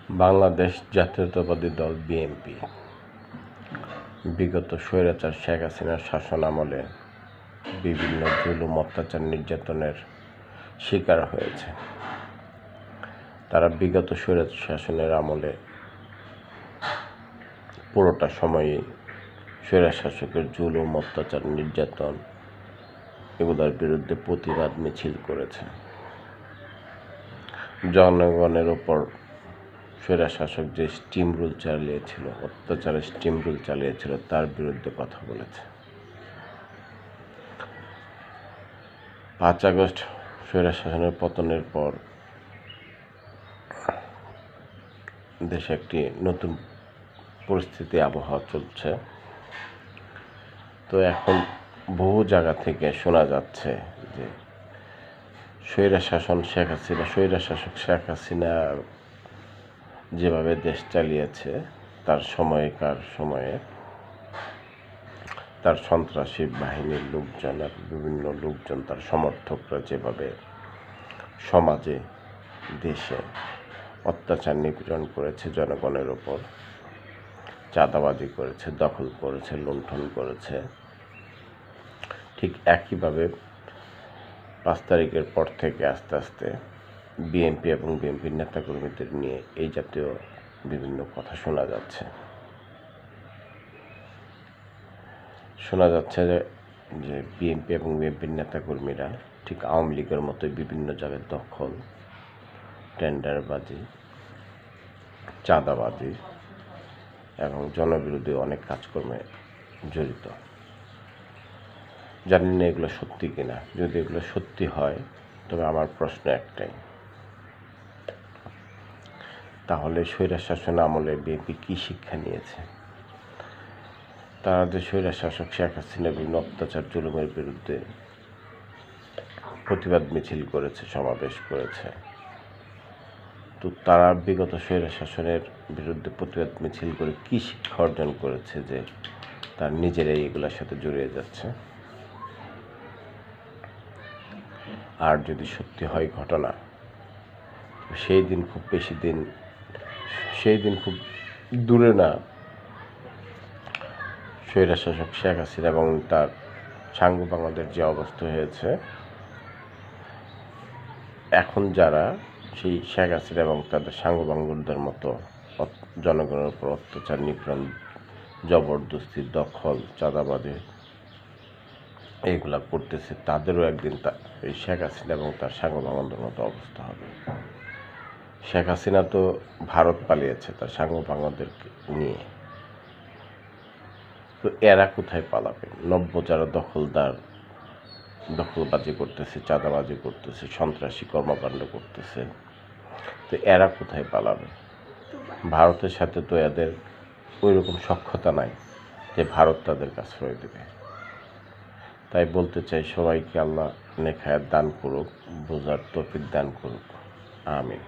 বাংলাদেশ জাতীয়তাবাদী দল বিএনপি বিগত স্বৈরাচার শেখ হাসিনার শাসন আমলে বিভিন্ন জুলুম, অত্যাচার, নির্যাতনের শিকার হয়েছে। তারা বিগত স্বৈরাচার শাসনের আমলে পুরোটা সময়ই স্বৈরশাসকের জুলুম, অত্যাচার, নির্যাতন এগুলোর বিরুদ্ধে প্রতিবাদ মিছিল করেছে। জনগণের ওপর স্বৈরশাসক যে স্টিম রুল চালিয়েছিল, অত্যাচারের স্টিম রুল চালিয়েছিল, তার বিরুদ্ধে কথা বলেছে। 5 আগস্ট স্বৈরশাসনের পতনের পর দেশে একটি নতুন পরিস্থিতি, আবহাওয়া চলছে। তো এখন বহু জায়গা থেকে শোনা যাচ্ছে যে স্বৈরশাসক শেখ হাসিনা যেভাবে দেশ চালিয়েছে, তার সময়ে তার সন্ত্রাসী বাহিনীর লোকজন আর বিভিন্ন লোকজন, তার সমর্থকরা যেভাবে সমাজে, দেশে অত্যাচার, নিপীড়ন করেছে, জনগণের ওপর চাঁদাবাজি করেছে, দখল করেছে, লুণ্ঠন করেছে, ঠিক একইভাবে 5 তারিখের পর থেকে আস্তে আস্তে বিএনপি এবং বিএনপির নেতাকর্মীদের নিয়ে এই জাতীয় বিভিন্ন কথা শোনা যাচ্ছে যে বিএনপি এবং বিএনপির নেতাকর্মীরা ঠিক আওয়ামী লীগের মতোই বিভিন্ন জায়গায় দখল, টেন্ডারবাজি, চাঁদাবাজি এবং জনবিরোধী অনেক কাজকর্মে জড়িত। জানি না এগুলো সত্যি কিনা। যদি এগুলো সত্যি হয়, তবে আমার প্রশ্ন একটাই, তাহলে স্বৈরশাসন আমলে বিএনপি কী শিক্ষা নিয়েছে? তারা যে স্বৈরশাসক শেখ হাসিনা বিভিন্ন অত্যাচার, জুলুমের বিরুদ্ধে প্রতিবাদ মিছিল করেছে, সমাবেশ করেছে, তো তারা বিগত স্বৈরশাসনের বিরুদ্ধে প্রতিবাদ মিছিল করে কী শিক্ষা অর্জন করেছে যে তার নিজেরাই এগুলোর সাথে জড়িয়ে যাচ্ছে? আর যদি সত্যি হয় ঘটনা, সেই দিন খুব দূরে না, স্বৈরশাসক শেখ হাসিনা এবং তার সাঙ্গপাঙ্গদের যে অবস্থা হয়েছে, এখন যারা সেই শেখ হাসিনা এবং তাদের সাঙ্গপাঙ্গদের মতো জনগণের উপর অত্যাচার, নিপীড়ন, জবরদস্তি, দখল, চাঁদাবাজি এইগুলা করতেছে, তাদেরও একদিন এই শেখ হাসিনা এবং তার সাঙ্গপাঙ্গদের মতো অবস্থা হবে। শেখ হাসিনা তো ভারত পালিয়েছে তার সাঙ্গপাঙ্গদেরকে নিয়ে, তো এরা কোথায় পালাবে? যারা দখলবাজি করতেছে, চাঁদাবাজি করতেছে, সন্ত্রাসী কর্মকাণ্ড করতেছে, তো এরা কোথায় পালাবে? ভারতের সাথে তো এদের ওই রকম সখ্যতা নাই যে ভারত তাদেরকে আশ্রয় দেবে। তাই বলতে চাই, সবাইকে আল্লাহ নেক হায়াত দান করুক, বোঝার তৌফিক দান করুক। আমিন।